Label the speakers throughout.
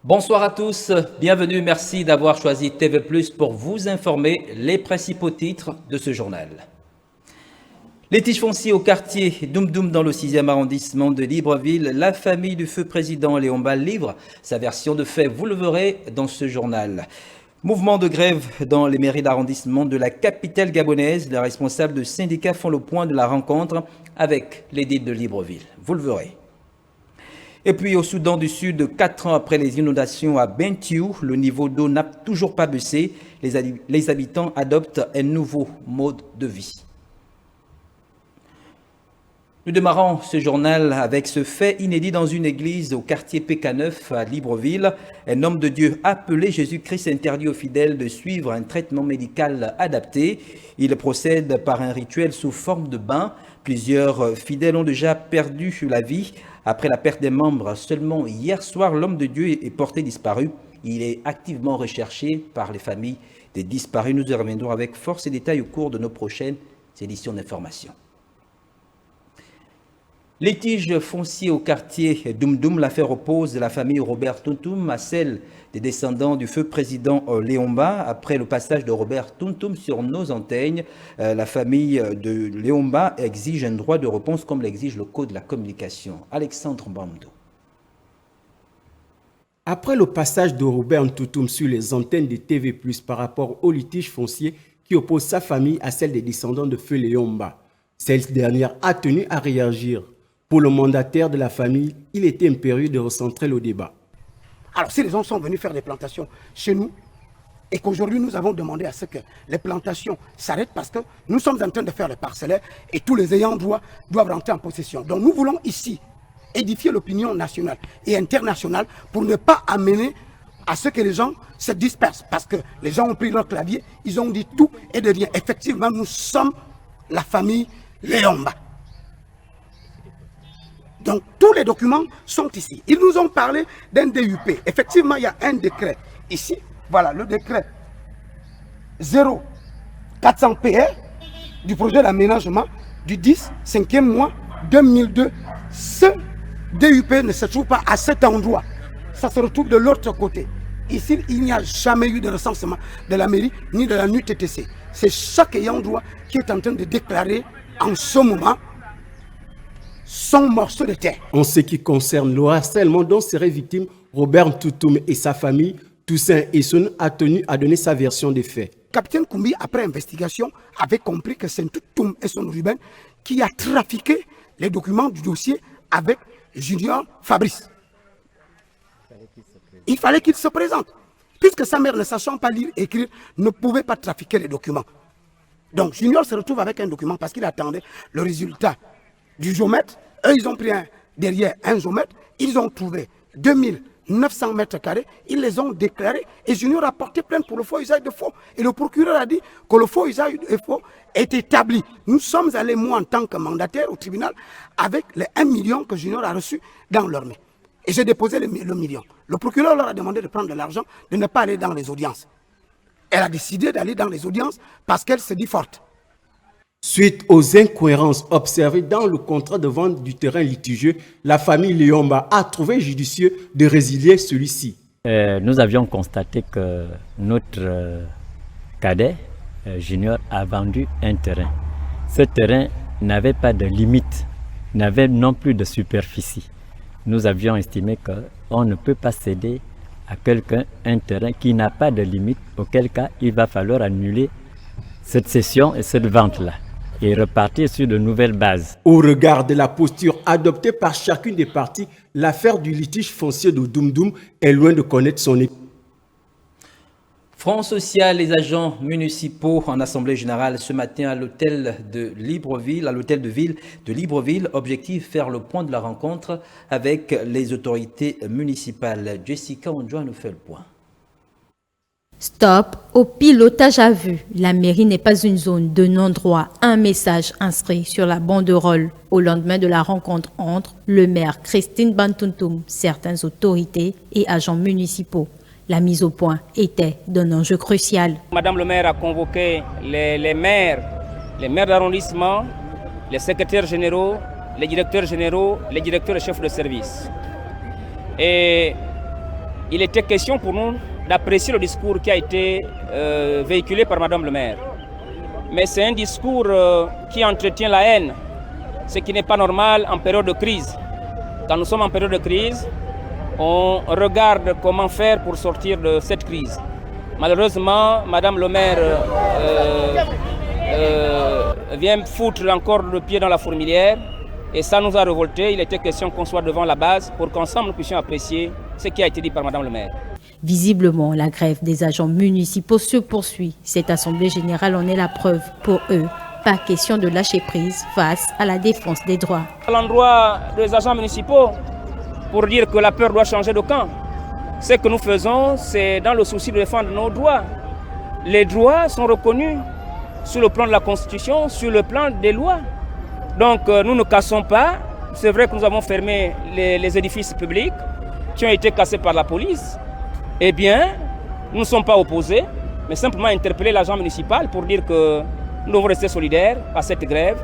Speaker 1: Bonsoir à tous, bienvenue, merci d'avoir choisi TV+ pour vous informer les principaux titres de ce journal. Litige foncier au quartier Doum dans le 6e arrondissement de Libreville, la famille du feu président Léomba livre sa version de fait, vous le verrez dans ce journal. Mouvement de grève dans les mairies d'arrondissement de la capitale gabonaise, les responsables de syndicats font le point de la rencontre avec l'édile de Libreville, vous le verrez. Et puis au Soudan du Sud, 4 ans après les inondations à Bentiu, le niveau d'eau n'a toujours pas baissé. Les habitants adoptent un nouveau mode de vie. Nous démarrons ce journal avec ce fait inédit dans une église au quartier PK9 à Libreville. Un homme de Dieu appelé Jésus-Christ interdit aux fidèles de suivre un traitement médical adapté. Il procède par un rituel sous forme de bain. Plusieurs fidèles ont déjà perdu la vie après la perte des membres. Seulement hier soir, l'homme de Dieu est porté disparu. Il est activement recherché par les familles des disparus. Nous y reviendrons avec force et détails au cours de nos prochaines éditions d'information. Litige foncier au quartier Doum, l'affaire oppose la famille Robert Tuntum à celle des descendants du feu président Léomba. Après le passage de Robert Tuntum sur nos antennes, la famille de Léomba exige un droit de réponse comme l'exige le Code de la communication. Alexandre Bamdo.
Speaker 2: Après le passage de Robert Tuntum sur les antennes de TV+, par rapport au litige foncier qui oppose sa famille à celle des descendants de feu Léomba, cette dernière a tenu à réagir. Pour le mandataire de la famille, il était impérieux de recentrer le débat.
Speaker 3: Alors si les gens sont venus faire des plantations chez nous et qu'aujourd'hui nous avons demandé à ce que les plantations s'arrêtent parce que nous sommes en train de faire les parcellaires et tous les ayants droit doivent rentrer en possession. Donc nous voulons ici édifier l'opinion nationale et internationale pour ne pas amener à ce que les gens se dispersent. Parce que les gens ont pris leur clavier, ils ont dit tout et de rien. Effectivement, nous sommes la famille Léomba. Donc, tous les documents sont ici. Ils nous ont parlé d'un DUP. Effectivement, il y a un décret. Ici, voilà le décret 0400 PR du projet d'aménagement du 10, 5e mois 2002. Ce DUP ne se trouve pas à cet endroit. Ça se retrouve de l'autre côté. Ici, il n'y a jamais eu de recensement de la mairie ni de la NUTTC. C'est chaque ayant droit qui est en train de déclarer en ce moment son morceau de terre.
Speaker 2: En ce qui concerne le harcèlement dont seraient victimes Robert Tuntum et sa famille, Toussaint Essoun a tenu à donner sa version des faits.
Speaker 3: Capitaine Koumbi, après investigation, avait compris que c'est Toutoum et son Ruben qui a trafiqué les documents du dossier avec Junior Fabrice. Il fallait qu'il se présente. Puisque sa mère, ne sachant pas lire et écrire, ne pouvait pas trafiquer les documents. Donc Junior se retrouve avec un document parce qu'il attendait le résultat du géomètre. Eux, ils ont pris derrière un géomètre, ils ont trouvé 2900 mètres carrés, ils les ont déclarés et Junior a porté plainte pour le faux usage de faux. Et le procureur a dit que le faux usage de faux est établi. Nous sommes allés, moi en tant que mandataire au tribunal, avec les 1 million que Junior a reçu dans leur main. Et j'ai déposé le million. Le procureur leur a demandé de prendre de l'argent, de ne pas aller dans les audiences. Elle a décidé d'aller dans les audiences parce qu'elle se dit forte.
Speaker 2: Suite aux incohérences observées dans le contrat de vente du terrain litigieux, la famille Léomba a trouvé judicieux de résilier celui-ci.
Speaker 4: Nous avions constaté que notre cadet, Junior, a vendu un terrain. Ce terrain n'avait pas de limite, n'avait non plus de superficie. Nous avions estimé qu'on ne peut pas céder à quelqu'un un terrain qui n'a pas de limite, auquel cas il va falloir annuler cette cession et cette vente-là et repartir sur de nouvelles bases.
Speaker 2: Au regard de la posture adoptée par chacune des parties, l'affaire du litige foncier de Doum est loin de connaître son état.
Speaker 1: Front social, les agents municipaux en assemblée générale ce matin à l'hôtel de Libreville, à l'hôtel de ville de Libreville. Objectif, faire le point de la rencontre avec les autorités municipales. Jessica Ondjoa nous fait le point.
Speaker 5: Stop au pilotage à vue. La mairie n'est pas une zone de non-droit. Un message inscrit sur la banderole au lendemain de la rencontre entre le maire Christine Bantuntum, certaines autorités et agents municipaux. La mise au point était d'un enjeu crucial.
Speaker 6: Madame le maire a convoqué les maires d'arrondissement, les secrétaires généraux, les directeurs généraux, les directeurs et chefs de service. Et il était question pour nous d'apprécier le discours qui a été véhiculé par Madame le maire. Mais c'est un discours qui entretient la haine, ce qui n'est pas normal en période de crise. Quand nous sommes en période de crise, on regarde comment faire pour sortir de cette crise. Malheureusement, Madame le maire vient foutre encore le pied dans la fourmilière et ça nous a révoltés. Il était question qu'on soit devant la base pour qu'ensemble nous puissions apprécier ce qui a été dit par Madame le maire.
Speaker 5: Visiblement, la grève des agents municipaux se poursuit. Cette assemblée générale en est la preuve. Pour eux, pas question de lâcher prise face à la défense des droits.
Speaker 6: À l'endroit des agents municipaux, pour dire que la peur doit changer de camp. Ce que nous faisons, c'est dans le souci de défendre nos droits. Les droits sont reconnus sur le plan de la Constitution, sur le plan des lois. Donc nous ne cassons pas. C'est vrai que nous avons fermé les édifices publics qui ont été cassés par la police. Eh bien, nous ne sommes pas opposés, mais simplement interpeller l'agent municipal pour dire que nous devons rester solidaires à cette grève.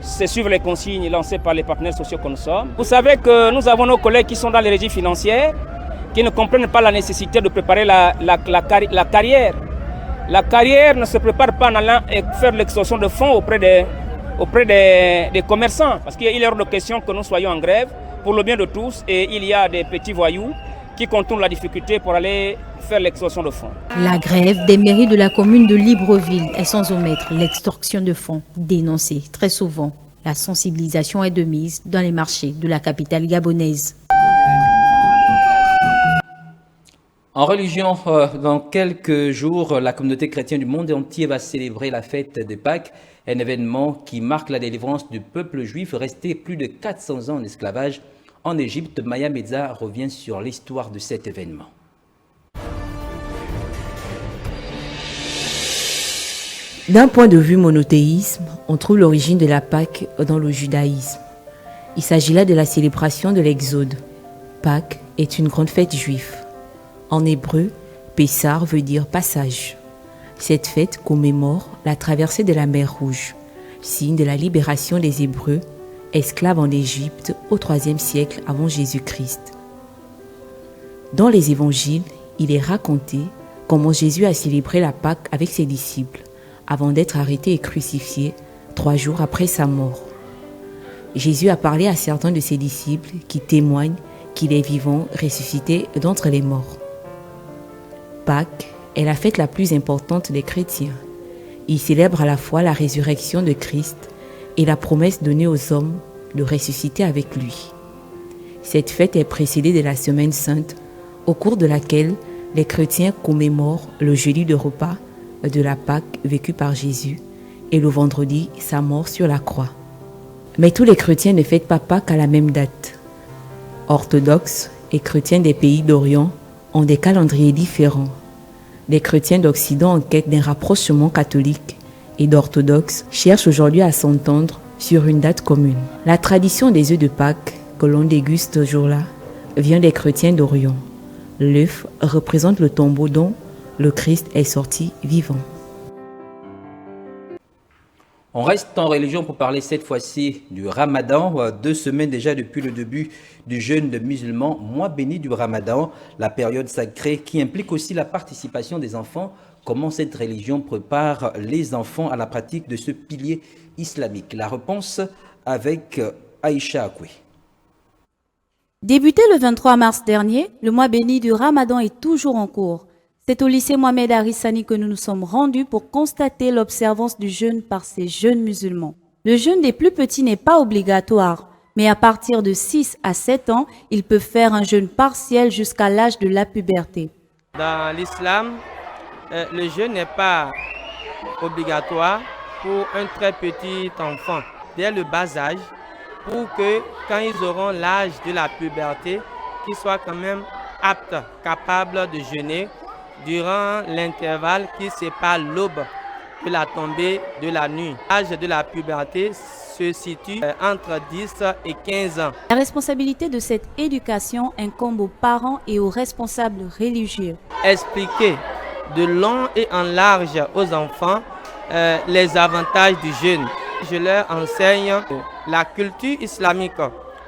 Speaker 6: C'est suivre les consignes lancées par les partenaires sociaux que nous sommes. Vous savez que nous avons nos collègues qui sont dans les régies financières, qui ne comprennent pas la nécessité de préparer la carrière. La carrière ne se prépare pas en allant faire l'extorsion de fonds auprès des commerçants. Parce qu'il est hors de question que nous soyons en grève pour le bien de tous et il y a des petits voyous qui contournent la difficulté pour aller faire l'extorsion de fonds.
Speaker 5: La grève des mairies de la commune de Libreville est sans omettre l'extorsion de fonds dénoncée très souvent. La sensibilisation est de mise dans les marchés de la capitale gabonaise.
Speaker 1: En religion, dans quelques jours, la communauté chrétienne du monde entier va célébrer la fête de Pâques, un événement qui marque la délivrance du peuple juif resté plus de 400 ans en esclavage en Égypte. Maya Medza revient sur l'histoire de cet événement.
Speaker 7: D'un point de vue monothéisme, on trouve l'origine de la Pâque dans le judaïsme. Il s'agit là de la célébration de l'Exode. Pâques est une grande fête juive. En hébreu, Pessar veut dire passage. Cette fête commémore la traversée de la mer Rouge, signe de la libération des Hébreux, esclaves en Égypte au IIIe siècle avant Jésus-Christ. Dans les évangiles, il est raconté comment Jésus a célébré la Pâque avec ses disciples, avant d'être arrêté et crucifié 3 jours après sa mort. Jésus a parlé à certains de ses disciples qui témoignent qu'il est vivant, ressuscité d'entre les morts. Pâques est la fête la plus importante des chrétiens. Il célèbre à la fois la résurrection de Christ et la promesse donnée aux hommes de ressusciter avec lui. Cette fête est précédée de la Semaine Sainte, au cours de laquelle les chrétiens commémorent le jeudi de repas de la Pâque vécue par Jésus et le vendredi sa mort sur la croix. Mais tous les chrétiens ne fêtent pas Pâques à la même date. Orthodoxes et chrétiens des pays d'Orient ont des calendriers différents. Les chrétiens d'Occident en quête d'un rapprochement catholique et d'orthodoxes cherchent aujourd'hui à s'entendre sur une date commune. La tradition des œufs de Pâques que l'on déguste ce jour-là vient des chrétiens d'Orient. L'œuf représente le tombeau dont le Christ est sorti vivant.
Speaker 1: On reste en religion pour parler cette fois-ci du Ramadan. 2 semaines déjà depuis le début du jeûne de musulmans, mois béni du Ramadan, la période sacrée qui implique aussi la participation des enfants. Comment cette religion prépare les enfants à la pratique de ce pilier islamique? La réponse avec Aïcha Akoué.
Speaker 8: Débuté le 23 mars dernier, le mois béni du Ramadan est toujours en cours. C'est au lycée Mohamed Harissani que nous nous sommes rendus pour constater l'observance du jeûne par ces jeunes musulmans. Le jeûne des plus petits n'est pas obligatoire, mais à partir de 6 à 7 ans, ils peuvent faire un jeûne partiel jusqu'à l'âge de la puberté.
Speaker 9: Dans l'islam, le jeûne n'est pas obligatoire pour un très petit enfant, dès le bas âge, pour que quand ils auront l'âge de la puberté, qu'ils soient quand même aptes, capables de jeûner durant l'intervalle qui sépare l'aube de la tombée de la nuit. L'âge de la puberté se situe entre 10 et 15 ans.
Speaker 8: La responsabilité de cette éducation incombe aux parents et aux responsables religieux.
Speaker 9: Expliquer de long et en large aux enfants les avantages du jeûne. Je leur enseigne la culture islamique.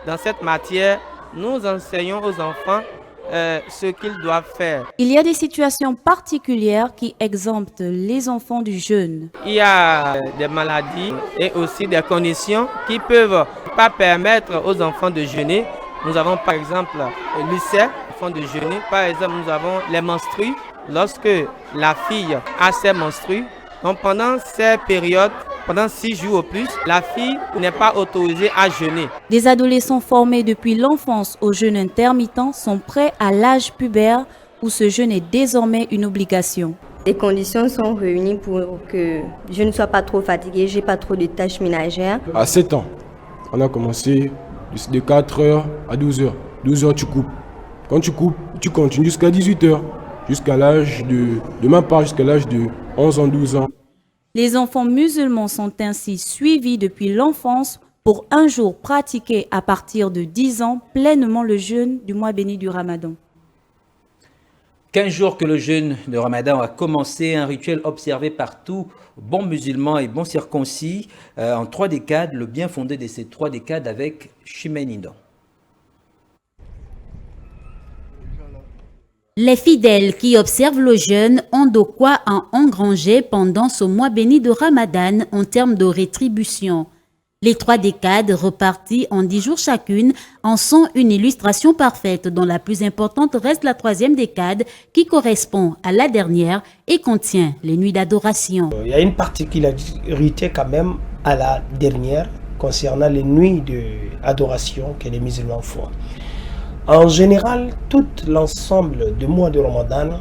Speaker 9: Dans cette matière, nous enseignons aux enfants ce qu'ils doivent faire.
Speaker 8: Il y a des situations particulières qui exemptent les enfants du jeûne.
Speaker 9: Il y a des maladies et aussi des conditions qui ne peuvent pas permettre aux enfants de jeûner. Nous avons par exemple l'ulcère, enfants de jeûner. Par exemple, nous avons les menstrues. Lorsque la fille a ses menstrues, donc pendant ces périodes, pendant 6 jours au plus, la fille n'est pas autorisée à jeûner.
Speaker 8: Des adolescents formés depuis l'enfance au jeûne intermittent sont prêts à l'âge pubère où ce jeûne est désormais une obligation.
Speaker 10: Les conditions sont réunies pour que je ne sois pas trop fatiguée, je n'ai pas trop de tâches ménagères.
Speaker 11: À 7 ans, on a commencé de 4h à 12h. 12h, tu coupes. Quand tu coupes, tu continues jusqu'à 18h, jusqu'à l'âge de ma part, jusqu'à l'âge de 11 ans, 12 ans.
Speaker 8: Les enfants musulmans sont ainsi suivis depuis l'enfance pour un jour pratiquer à partir de 10 ans pleinement le jeûne du mois béni du Ramadan.
Speaker 1: 15 jours que le jeûne de Ramadan a commencé, un rituel observé par tout bon musulman et bon circoncis en 3 décades, le bien fondé de ces 3 décades avec Chimène.
Speaker 12: Les fidèles qui observent le jeûne ont de quoi en engranger pendant ce mois béni de Ramadan en termes de rétribution. Les 3 décades reparties en 10 jours chacune en sont une illustration parfaite dont la plus importante reste la 3e décade qui correspond à la dernière et contient les nuits d'adoration.
Speaker 13: Il y a une particularité quand même à la dernière concernant les nuits d'adoration que les musulmans font. En général, tout l'ensemble des mois de Ramadan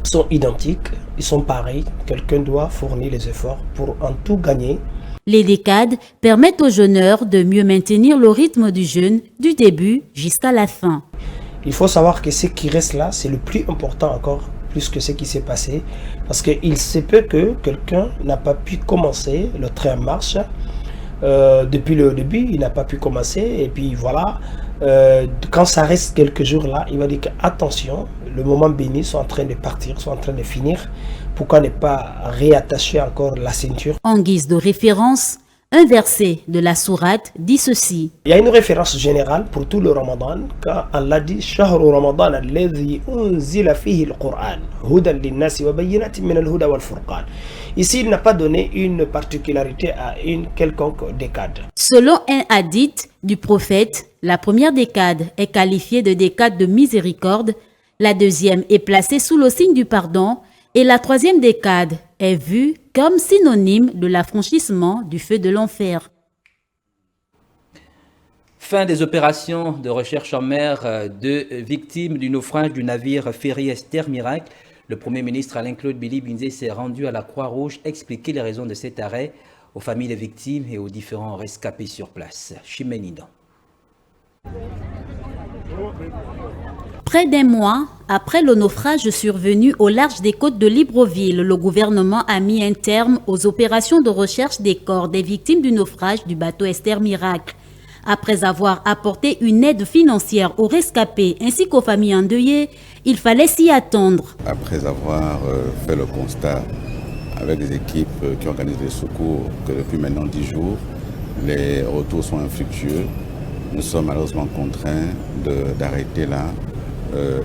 Speaker 13: sont identiques, ils sont pareils. Quelqu'un doit fournir les efforts pour en tout gagner.
Speaker 12: Les décades permettent aux jeûneurs de mieux maintenir le rythme du jeûne du début jusqu'à la fin.
Speaker 13: Il faut savoir que ce qui reste là, c'est le plus important encore, plus que ce qui s'est passé. Parce qu'il se peut que quelqu'un n'a pas pu commencer, le train marche. Depuis le début, il n'a pas pu commencer. Et puis voilà, quand ça reste quelques jours là, il va dire que attention, le moment béni sont en train de partir, sont en train de finir. Pourquoi ne pas réattacher encore la ceinture?
Speaker 12: En guise de référence, un verset de la sourate dit ceci.
Speaker 13: Il y a une référence générale pour tout le Ramadan, quand Allah dit Shahru Ramadan alladhi unzila fihi al-Qur'an hudan lin-nasi wa bayyinatin min al-huda wal-furqan. Ici, il n'a pas donné une particularité à une quelconque décade.
Speaker 12: Selon un hadith du prophète, la première décade est qualifiée de décade de miséricorde, la deuxième est placée sous le signe du pardon et la 3e décade est vue comme synonyme de l'affranchissement du feu de l'enfer.
Speaker 1: Fin des opérations de recherche en mer de victimes du naufrage du navire ferry Esther Miracle. Le Premier ministre Alain-Claude Billy-Binzé s'est rendu à la Croix-Rouge expliquer les raisons de cet arrêt aux familles des victimes et aux différents rescapés sur place. Chimène.
Speaker 12: Près d'un mois après le naufrage survenu au large des côtes de Libreville, le gouvernement a mis un terme aux opérations de recherche des corps des victimes du naufrage du bateau Esther Miracle. Après avoir apporté une aide financière aux rescapés ainsi qu'aux familles endeuillées, il fallait s'y attendre.
Speaker 14: Après avoir fait le constat avec des équipes qui organisent les secours que depuis maintenant 10 jours, les retours sont infructueux, nous sommes malheureusement contraints d'arrêter là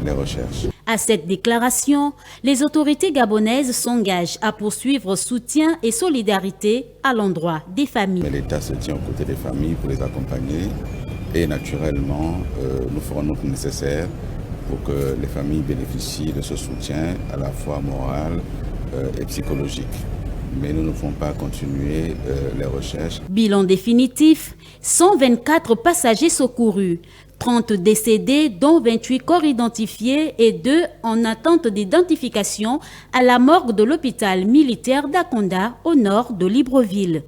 Speaker 14: les recherches.
Speaker 12: À cette déclaration, les autorités gabonaises s'engagent à poursuivre soutien et solidarité à l'endroit des familles.
Speaker 14: L'État se tient aux côtés des familles pour les accompagner et naturellement, nous ferons notre nécessaire pour que les familles bénéficient de ce soutien à la fois moral et psychologique. Mais nous ne pouvons pas continuer les recherches.
Speaker 12: Bilan définitif, 124 passagers secourus, 30 décédés, dont 28 corps identifiés et 2 en attente d'identification à la morgue de l'hôpital militaire d'Akonda, au nord de Libreville.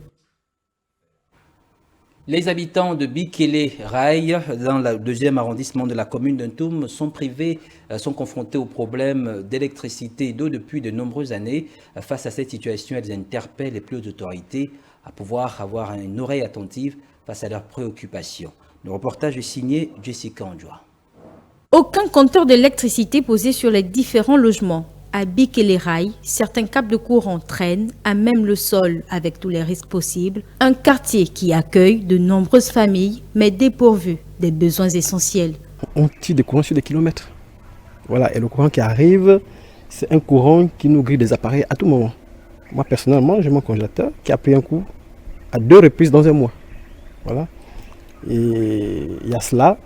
Speaker 1: Les habitants de Bikele-Rail, dans le 2e arrondissement de la commune d'Untoum, sont confrontés aux problèmes d'électricité et d'eau depuis de nombreuses années. Face à cette situation, elles interpellent les plus hautes autorités à pouvoir avoir une oreille attentive face à leurs préoccupations. Le reportage est signé Jessica Andjoa.
Speaker 5: Aucun compteur d'électricité posé sur les différents logements. À Bikele-Rail, certains câbles de courant traînent à même le sol avec tous les risques possibles. Un quartier qui accueille de nombreuses familles mais dépourvu des besoins essentiels.
Speaker 15: on tire des courants sur des kilomètres. Voilà, et le courant qui arrive, c'est un courant qui nous grille des appareils à tout moment. Moi, personnellement, j'ai mon congélateur qui a pris un coup à 2 reprises dans un mois. Voilà. Et il y a cela,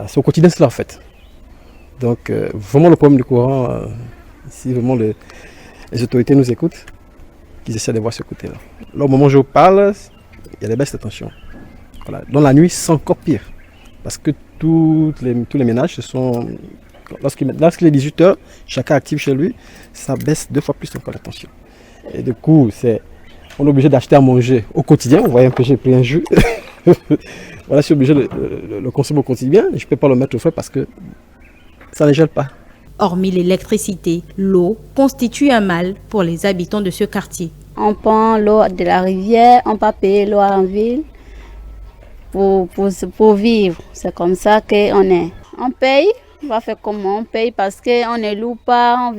Speaker 15: c'est au quotidien cela en fait. Donc, vraiment le problème du courant, si vraiment les autorités nous écoutent, qu'ils essaient de voir ce côté-là. Là, au moment où je vous parle, il y a des baisses de tension. Voilà. Dans la nuit, c'est encore pire. Parce que tous les ménages, lorsqu'il est 18h, chacun active chez lui, ça baisse 2 fois plus encore la tension. Et du coup, on est obligé d'acheter à manger au quotidien. Vous voyez un peu, j'ai pris un jus. Voilà, je suis obligé de le consommer au quotidien. Je ne peux pas le mettre au frais parce que ça ne gèle pas.
Speaker 5: Hormis l'électricité, l'eau constitue un mal pour les habitants de ce quartier.
Speaker 16: On prend l'eau de la rivière, on peut payer l'eau en ville pour vivre. C'est comme ça qu'on est. On paye, on va faire comment? On paye parce qu'on ne loue pas,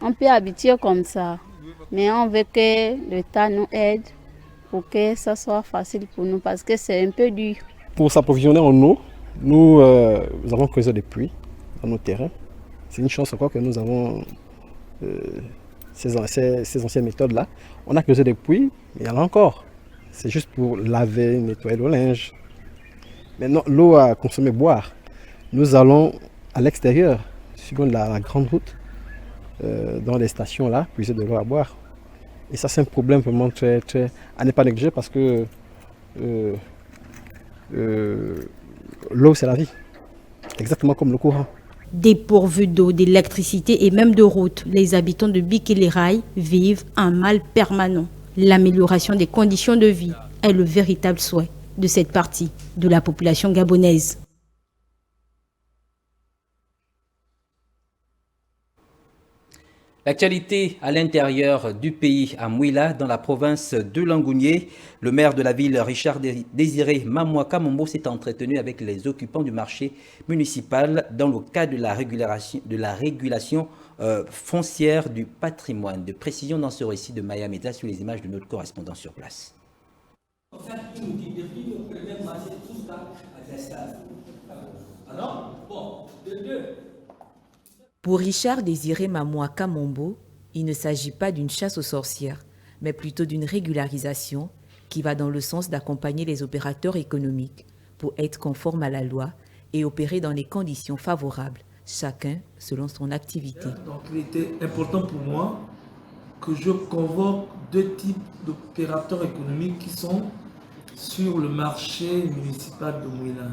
Speaker 16: on peut habituer comme ça. Mais on veut que l'État nous aide pour que ça soit facile pour nous parce que c'est un peu dur.
Speaker 15: Pour s'approvisionner en eau, nous avons creusé des puits dans nos terrains. C'est une chance encore que nous avons ces anciennes méthodes-là. On a creusé des puits, mais il y en a encore. C'est juste pour laver, nettoyer le linge. Maintenant, l'eau à consommer, boire. Nous allons à l'extérieur, suivant la grande route, dans les stations là, puiser de l'eau à boire. Et ça, c'est un problème vraiment très, très à ne pas négliger parce que l'eau, c'est la vie. Exactement comme le courant.
Speaker 5: Dépourvus d'eau, d'électricité et même de route, les habitants de Bikili-Rai vivent un mal permanent. L'amélioration des conditions de vie est le véritable souhait de cette partie de la population gabonaise.
Speaker 1: L'actualité à l'intérieur du pays, à Mouila, dans la province de Langounié, le maire de la ville, Richard Désiré Mamouaka Mombo, s'est entretenu avec les occupants du marché municipal dans le cadre de la régulation foncière du patrimoine. De précision dans ce récit de Maya Meda sur les images de notre correspondant sur place.
Speaker 7: Pour Richard Désiré Mamouaka Mombo, il ne s'agit pas d'une chasse aux sorcières, mais plutôt d'une régularisation qui va dans le sens d'accompagner les opérateurs économiques pour être conformes à la loi et opérer dans les conditions favorables, chacun selon son activité.
Speaker 17: Donc il était important pour moi que je convoque 2 types d'opérateurs économiques qui sont sur le marché municipal de Mouila.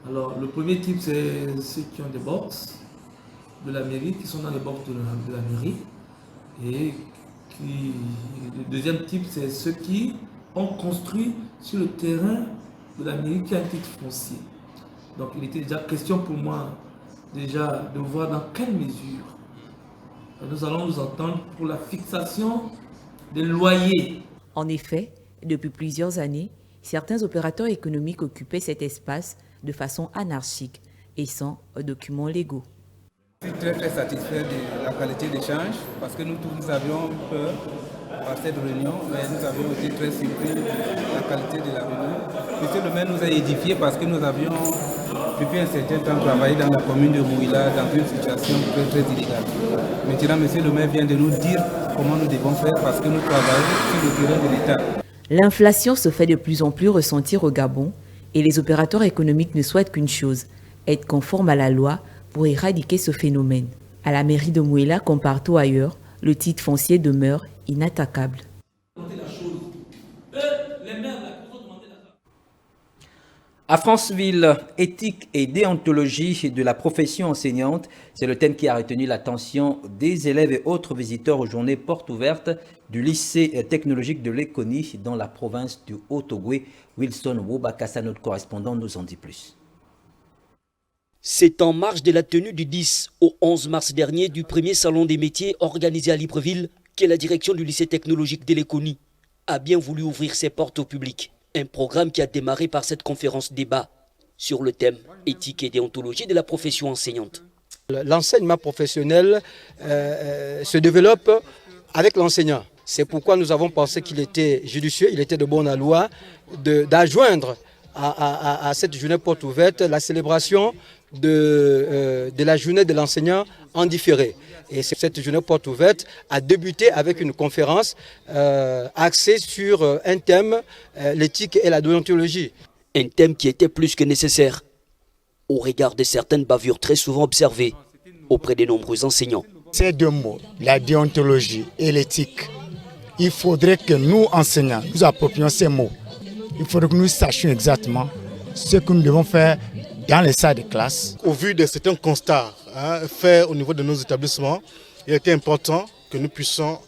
Speaker 17: Alors le premier type, c'est ceux qui ont des box de la mairie, qui sont dans les box de la mairie. Et le deuxième type, c'est ceux qui ont construit sur le terrain de la mairie qui a un titre foncier. Donc il était déjà question pour moi déjà de voir dans quelle mesure nous allons nous entendre pour la fixation des loyers.
Speaker 7: En effet, depuis plusieurs années, certains opérateurs économiques occupaient cet espace de façon anarchique et sans documents légaux.
Speaker 18: Je suis très satisfait de la qualité d'échange parce que nous tous nous avions peur par cette réunion, mais nous avons été très surpris de la qualité de la réunion. Monsieur le maire nous a édifié parce que nous avions depuis un certain temps travaillé dans la commune de Mouila dans une situation très illégale. Maintenant, monsieur le maire vient de nous dire comment nous devons faire parce que nous travaillons sur le terrain de l'État.
Speaker 7: L'inflation se fait de plus en plus ressentir au Gabon et les opérateurs économiques ne souhaitent qu'une chose, être conformes à la loi pour éradiquer ce phénomène. À la mairie de Mouila, comme partout ailleurs, le titre foncier demeure inattaquable.
Speaker 1: À Franceville, éthique et déontologie de la profession enseignante, c'est le thème qui a retenu l'attention des élèves et autres visiteurs aux journées portes ouvertes du lycée technologique de Lekoni dans la province du Haut-Ogooué. Wilson Wobakassa, notre correspondant, nous en dit plus.
Speaker 19: C'est en marge de la tenue du 10 au 11 mars dernier du premier salon des métiers organisé à Libreville que la direction du lycée technologique de Lekoni a bien voulu ouvrir ses portes au public. Un programme qui a démarré par cette conférence débat sur le thème éthique et déontologie de la profession enseignante.
Speaker 20: L'enseignement professionnel se développe avec l'enseignant. C'est pourquoi nous avons pensé qu'il était judicieux, il était de bonne loi d'adjoindre à cette journée porte ouverte la célébration de la journée de l'enseignant en différé. Et cette journée porte ouverte a débuté avec une conférence axée sur un thème, l'éthique et la déontologie.
Speaker 19: Un thème qui était plus que nécessaire au regard de certaines bavures très souvent observées auprès de nombreux enseignants.
Speaker 21: Ces deux mots, la déontologie et l'éthique, il faudrait que nous, enseignants, nous approprions ces mots. Il faudrait que nous sachions exactement ce que nous devons faire dans les salles de classe.
Speaker 22: Au vu de certains constats faits au niveau de nos établissements, il était important que nous puissions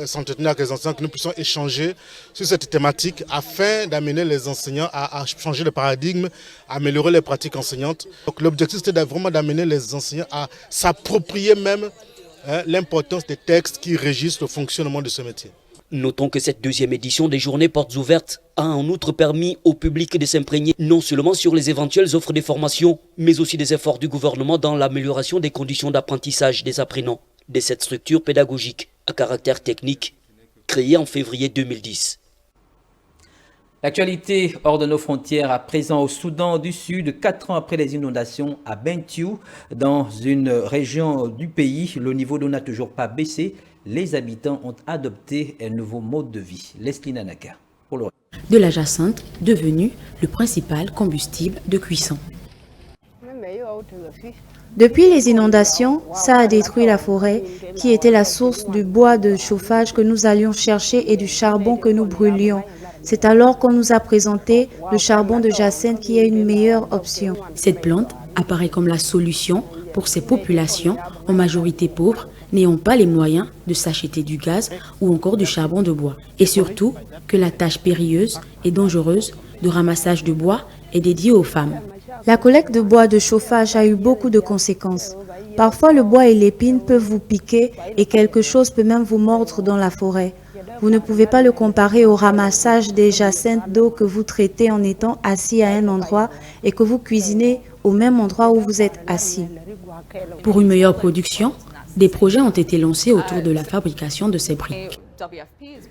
Speaker 22: s'entretenir avec les enseignants, que nous puissions échanger sur cette thématique afin d'amener les enseignants à changer le paradigme, à améliorer les pratiques enseignantes. Donc l'objectif c'était vraiment d'amener les enseignants à s'approprier même l'importance des textes qui régissent le fonctionnement de ce métier.
Speaker 19: Notons que cette deuxième édition des Journées Portes Ouvertes a en outre permis au public de s'imprégner non seulement sur les éventuelles offres de formation, mais aussi des efforts du gouvernement dans l'amélioration des conditions d'apprentissage des apprenants de cette structure pédagogique à caractère technique créée en février 2010.
Speaker 1: L'actualité hors de nos frontières, à présent au Soudan du Sud, 4 ans après les inondations à Bentiu, dans une région du pays, le niveau d'eau n'a toujours pas baissé. Les habitants ont adopté un nouveau mode de vie. Leslie Nanaka, pour le...
Speaker 7: De la jacinthe, devenue le principal combustible de cuisson.
Speaker 8: Depuis les inondations, ça a détruit la forêt qui était la source du bois de chauffage que nous allions chercher et du charbon que nous brûlions. C'est alors qu'on nous a présenté le charbon de jacinthe qui est une meilleure option.
Speaker 7: Cette plante apparaît comme la solution pour ces populations, en majorité pauvres, n'ayant pas les moyens de s'acheter du gaz ou encore du charbon de bois. Et surtout, que la tâche périlleuse et dangereuse de ramassage de bois est dédiée aux femmes.
Speaker 8: La collecte de bois de chauffage a eu beaucoup de conséquences. Parfois, le bois et l'épine peuvent vous piquer et quelque chose peut même vous mordre dans la forêt. Vous ne pouvez pas le comparer au ramassage des jacinthes d'eau que vous traitez en étant assis à un endroit et que vous cuisinez au même endroit où vous êtes assis.
Speaker 7: Pour une meilleure production, des projets ont été lancés autour de la fabrication de ces briques.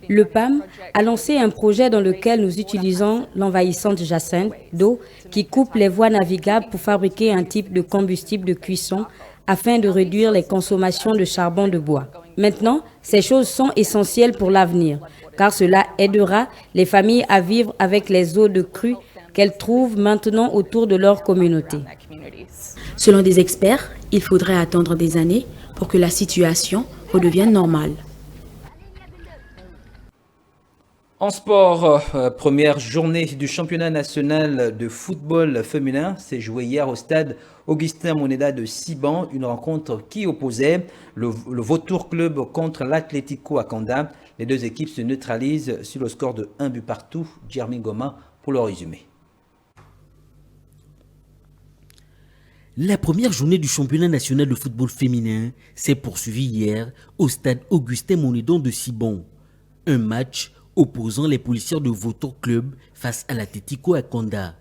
Speaker 23: Le PAM a lancé un projet dans lequel nous utilisons l'envahissante jacinthe d'eau qui coupe les voies navigables pour fabriquer un type de combustible de cuisson afin de réduire les consommations de charbon de bois. Maintenant, ces choses sont essentielles pour l'avenir, car cela aidera les familles à vivre avec les eaux de crue qu'elles trouvent maintenant autour de leur communauté.
Speaker 7: Selon des experts, il faudrait attendre des années pour que la situation redevienne normale.
Speaker 1: En sport, première journée du championnat national de football féminin s'est jouée hier au stade Augustin Moneda de Siban, une rencontre qui opposait le Vautour Club contre l'Atlético Akanda. Les deux équipes se neutralisent sur le score de 1 but partout. Jeremy Goma pour le résumé.
Speaker 24: La première journée du championnat national de football féminin s'est poursuivie hier au stade Augustin Moneda de Siban. Un match opposant les policières de Vautour Club face à l'Atlético Akanda.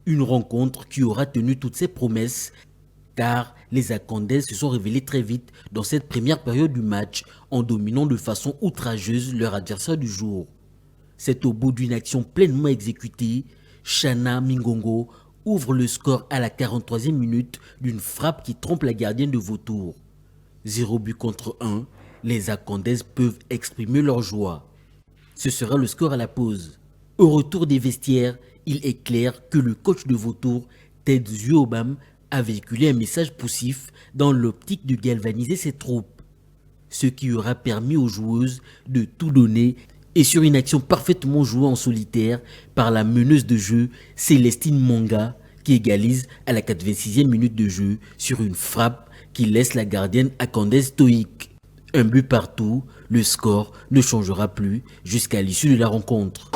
Speaker 24: Une rencontre qui aura tenu toutes ses promesses car les Akandaises se sont révélées très vite dans cette première période du match en dominant de façon outrageuse leur adversaire du jour. C'est au bout d'une action pleinement exécutée, Shana Mingongo ouvre le score à la 43e minute d'une frappe qui trompe la gardienne de Vautour. 0 but contre 1, les Akandaises peuvent exprimer leur joie. Ce sera le score à la pause. Au retour des vestiaires, il est clair que le coach de Vautour, Ted Zuobam, a véhiculé un message poussif dans l'optique de galvaniser ses troupes. Ce qui aura permis aux joueuses de tout donner et sur une action parfaitement jouée en solitaire par la meneuse de jeu Célestine Monga qui égalise à la 86e minute de jeu sur une frappe qui laisse la gardienne akandaise stoïque. Un but partout, le score ne changera plus jusqu'à l'issue de la rencontre.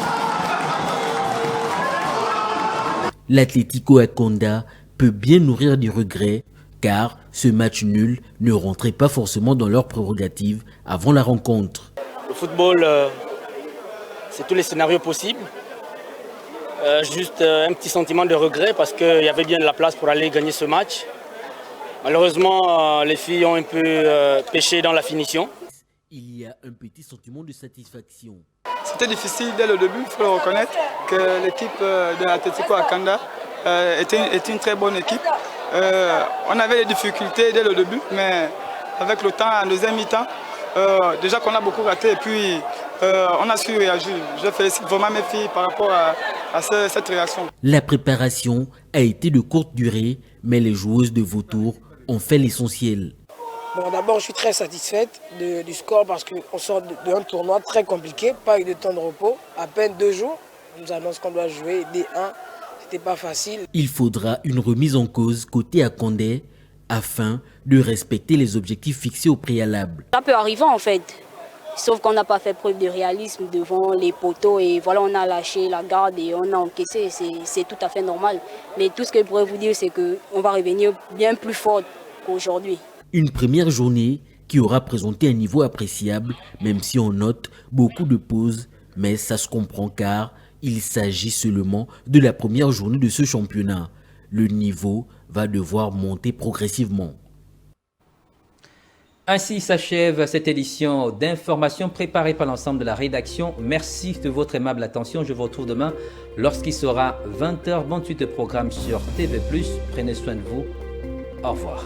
Speaker 24: L'Atlético Akanda peut bien nourrir des regrets car ce match nul ne rentrait pas forcément dans leurs prérogatives avant la rencontre.
Speaker 25: Le football, c'est tous les scénarios possibles. Juste un petit sentiment de regret parce qu'il y avait bien de la place pour aller gagner ce match. Malheureusement, les filles ont un peu péché dans la finition.
Speaker 24: Il y a un petit sentiment de satisfaction.
Speaker 2: c'était difficile dès le début, il faut le reconnaître, que l'équipe de l'Atlético Akanda était une très bonne équipe. On avait des difficultés dès le début, mais avec le temps, en deuxième mi-temps, déjà qu'on a beaucoup raté et puis on a su réagir. Je félicite vraiment mes filles par rapport à cette réaction.
Speaker 24: La préparation a été de courte durée, mais les joueuses de Vautour ont fait l'essentiel.
Speaker 3: Bon, d'abord, je suis très satisfaite du score parce qu'on sort d'un tournoi très compliqué, pas eu de temps de repos, à peine 2 jours. On nous annonce qu'on doit jouer D1, c'était pas facile.
Speaker 24: Il faudra une remise en cause côté Akandé afin de respecter les objectifs fixés au préalable.
Speaker 4: Ça peut arriver en fait, sauf qu'on n'a pas fait preuve de réalisme devant les poteaux et voilà, on a lâché la garde et on a encaissé, c'est tout à fait normal. Mais tout ce que je pourrais vous dire, c'est qu'on va revenir bien plus fort qu'aujourd'hui.
Speaker 24: Une première journée qui aura présenté un niveau appréciable, même si on note beaucoup de pauses, mais ça se comprend car il s'agit seulement de la première journée de ce championnat. Le niveau va devoir monter progressivement.
Speaker 1: Ainsi s'achève cette édition d'information préparée par l'ensemble de la rédaction. Merci de votre aimable attention. Je vous retrouve demain lorsqu'il sera 20h. Bonne suite de programme sur TV+. Prenez soin de vous. Au revoir.